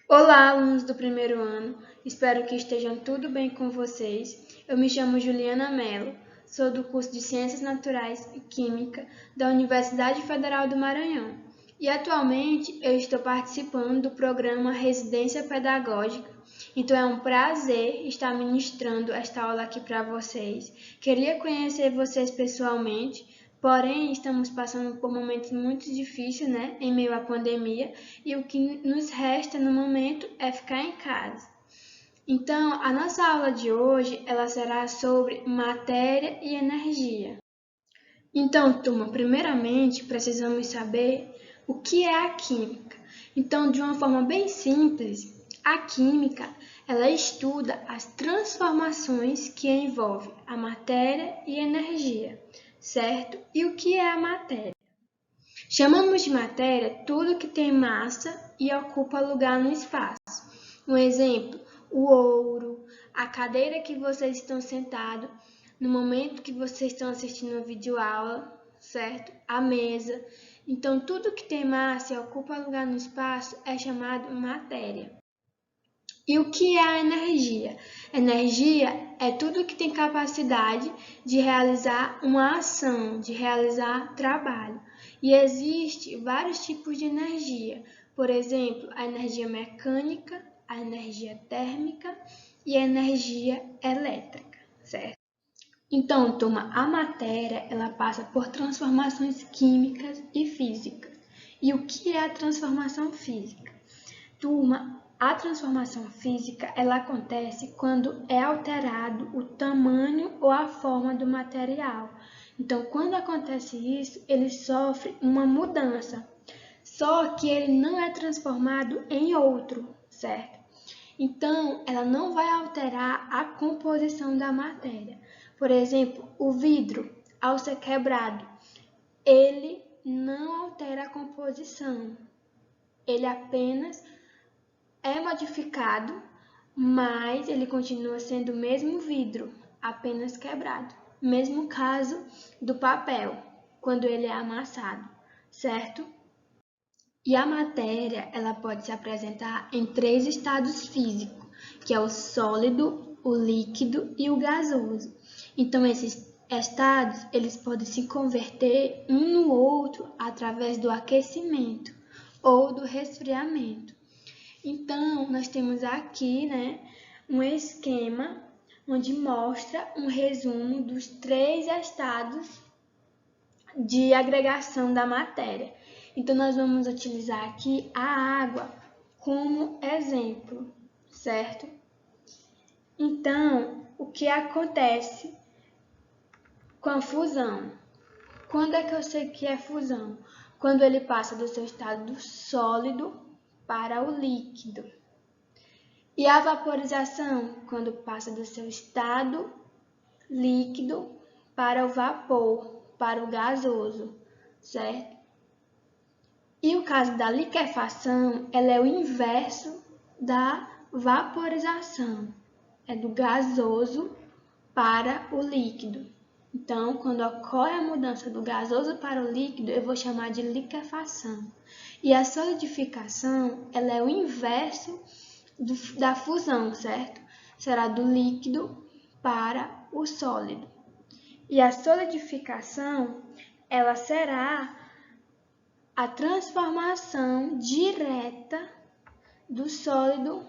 Olá, alunos do primeiro ano. Espero que estejam tudo bem com vocês. Eu me chamo Juliana Mello, sou do curso de Ciências Naturais e Química da Universidade Federal do Maranhão. E atualmente eu estou participando do programa Residência Pedagógica. Então é um prazer estar ministrando esta aula aqui para vocês. Queria conhecer vocês pessoalmente. Porém, estamos passando por momentos muito difíceis, né, em meio à pandemia, e o que nos resta no momento é ficar em casa. Então, a nossa aula de hoje, ela será sobre matéria e energia. Então, turma, primeiramente, precisamos saber o que é a química. Então, de uma forma bem simples, a química, ela estuda as transformações que envolvem a matéria e energia, certo? E o que é a matéria? Chamamos de matéria tudo que tem massa e ocupa lugar no espaço. Um exemplo, o ouro, a cadeira que vocês estão sentados no momento que vocês estão assistindo a videoaula, certo? A mesa. Então, tudo que tem massa e ocupa lugar no espaço é chamado matéria. E o que é a energia? Energia é tudo que tem capacidade de realizar uma ação, de realizar trabalho. E existe vários tipos de energia. Por exemplo, a energia mecânica, a energia térmica e a energia elétrica, certo? Então, turma, a matéria ela passa por transformações químicas e físicas. E o que é a transformação física? Turma, a transformação física ela acontece quando é alterado o tamanho ou a forma do material. Então, quando acontece isso, ele sofre uma mudança, só que ele não é transformado em outro, certo? Então, ela não vai alterar a composição da matéria. Por exemplo, o vidro, ao ser quebrado, ele não altera a composição, ele apenas é modificado, mas ele continua sendo o mesmo vidro, apenas quebrado. Mesmo caso do papel, quando ele é amassado, certo? E a matéria, ela pode se apresentar em três estados físicos, que é o sólido, o líquido e o gasoso. Então, esses estados, eles podem se converter um no outro através do aquecimento ou do resfriamento. Então, nós temos aqui, né, um esquema onde mostra um resumo dos três estados de agregação da matéria. Então, nós vamos utilizar aqui a água como exemplo, certo? Então, o que acontece com a fusão? Quando é que eu sei que é fusão? Quando ele passa do seu estado sólido para o líquido. E a vaporização, quando passa do seu estado líquido para o vapor, para o gasoso, certo? E o caso da liquefação, ela é o inverso da vaporização, é do gasoso para o líquido. Então, quando ocorre a mudança do gasoso para o líquido, eu vou chamar de liquefação. E a solidificação, ela é o inverso da fusão, certo? Será do líquido para o sólido. E a solidificação, ela será a transformação direta do sólido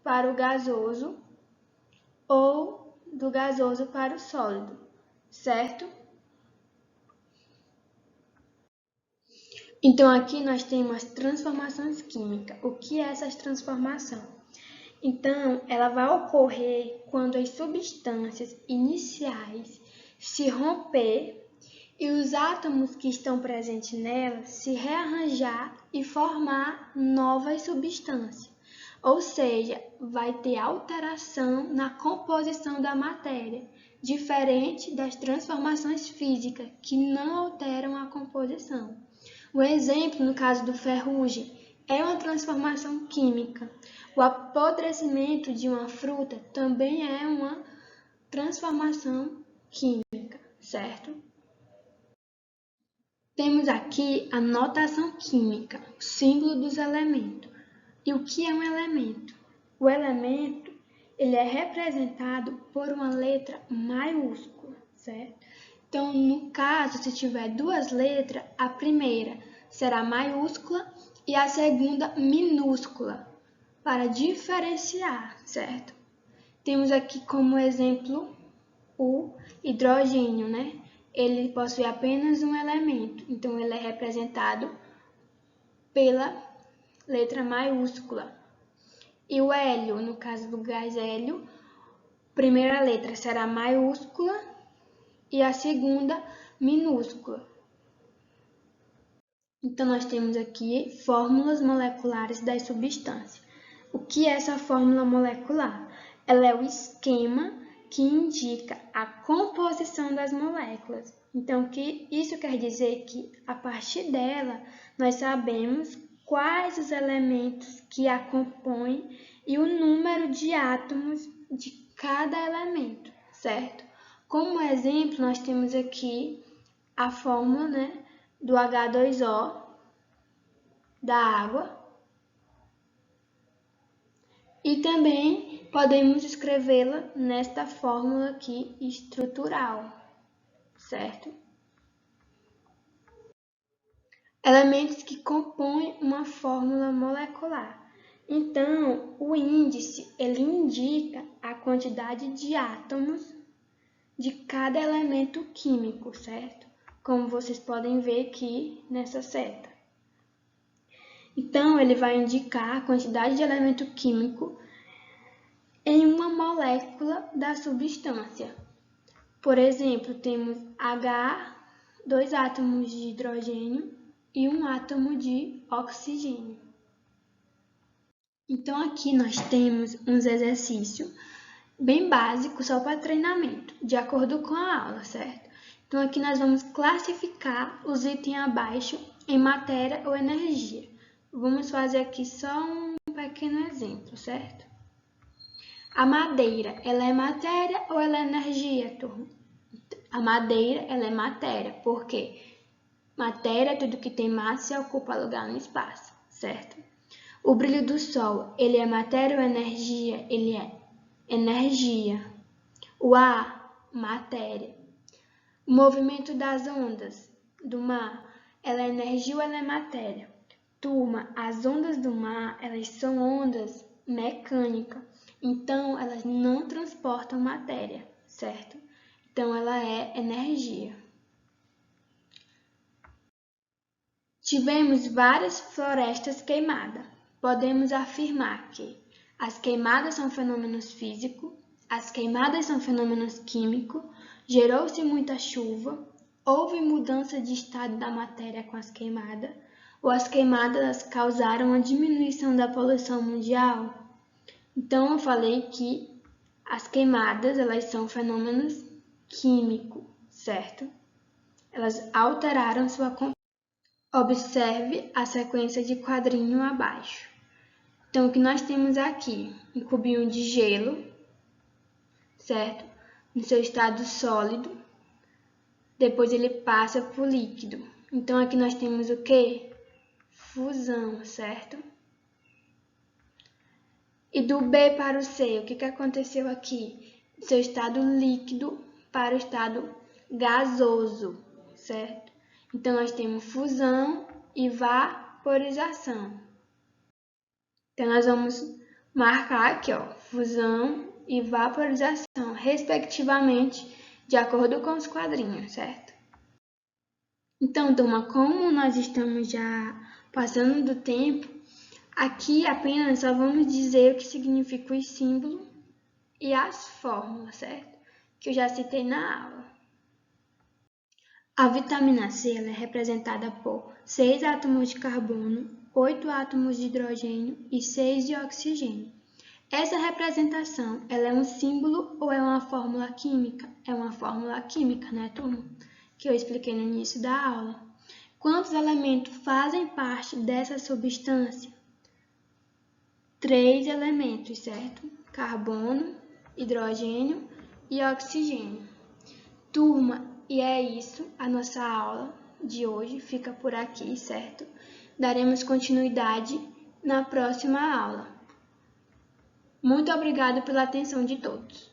para o gasoso ou do gasoso para o sólido, certo? Então, aqui nós temos as transformações químicas. O que é essa transformação? Então, ela vai ocorrer quando as substâncias iniciais se romper e os átomos que estão presentes nela se rearranjar e formar novas substâncias. Ou seja, vai ter alteração na composição da matéria, diferente das transformações físicas que não alteram a composição. Um exemplo, no caso do ferrugem, é uma transformação química. O apodrecimento de uma fruta também é uma transformação química, certo? Temos aqui a notação química, o símbolo dos elementos. E o que é um elemento? O elemento, ele é representado por uma letra maiúscula, certo? Então, no caso, se tiver duas letras, a primeira será maiúscula e a segunda minúscula, para diferenciar, certo? Temos aqui como exemplo o hidrogênio, né? Ele possui apenas um elemento, então ele é representado pela letra maiúscula. E o hélio, no caso do gás hélio, a primeira letra será maiúscula e a segunda minúscula. Então, nós temos aqui fórmulas moleculares das substâncias. O que é essa fórmula molecular? Ela é o esquema que indica a composição das moléculas. Então, isso quer dizer que, a partir dela, nós sabemos quais os elementos que a compõem e o número de átomos de cada elemento, certo? Como exemplo, nós temos aqui a fórmula, né, do H2O, da água, e também podemos escrevê-la nesta fórmula aqui estrutural, certo? Elementos que compõem uma fórmula molecular. Então, o índice, ele indica a quantidade de átomos de cada elemento químico, certo? Como vocês podem ver aqui nessa seta. Então, ele vai indicar a quantidade de elemento químico em uma molécula da substância. Por exemplo, temos H, 2 átomos de hidrogênio e 1 átomo de oxigênio. Então, aqui nós temos uns exercícios bem básicos só para treinamento, de acordo com a aula, certo? Então, aqui nós vamos classificar os itens abaixo em matéria ou energia. Vamos fazer aqui só um pequeno exemplo, certo? A madeira, ela é matéria ou ela é energia, turma? A madeira, ela é matéria, porque matéria é tudo que tem massa e ocupa lugar no espaço, certo? O brilho do sol, ele é matéria ou energia? Ele é energia. O ar, matéria. O movimento das ondas do mar, ela é energia ou ela é matéria? Turma, as ondas do mar, elas são ondas mecânicas, então elas não transportam matéria, certo? Então ela é energia. Tivemos várias florestas queimadas. Podemos afirmar que as queimadas são fenômenos físicos, as queimadas são fenômenos químicos, gerou-se muita chuva, houve mudança de estado da matéria com as queimadas, ou as queimadas causaram a diminuição da poluição mundial? Então, eu falei que as queimadas, elas são fenômenos químicos, certo? Elas alteraram sua composição. Observe a sequência de quadrinho abaixo. Então, o que nós temos aqui? Um cubinho de gelo, certo? No seu estado sólido. Depois ele passa para o líquido. Então, aqui nós temos o quê? Fusão, certo? E do B para o C, o que aconteceu aqui? Do seu estado líquido para o estado gasoso, certo? Então, nós temos fusão e vaporização. Então, nós vamos marcar aqui, ó, fusão e vaporização, respectivamente, de acordo com os quadrinhos, certo? Então, turma, como nós estamos já passando do tempo, aqui apenas só vamos dizer o que significa os símbolos e as fórmulas, certo? Que eu já citei na aula. A vitamina C ela é representada por 6 átomos de carbono, 8 átomos de hidrogênio e 6 de oxigênio. Essa representação ela é um símbolo ou é uma fórmula química? É uma fórmula química, né, turma? Que eu expliquei no início da aula. Quantos elementos fazem parte dessa substância? 3 elementos, certo? Carbono, hidrogênio e oxigênio. Turma, e é isso, a nossa aula de hoje fica por aqui, certo? Daremos continuidade na próxima aula. Muito obrigado pela atenção de todos.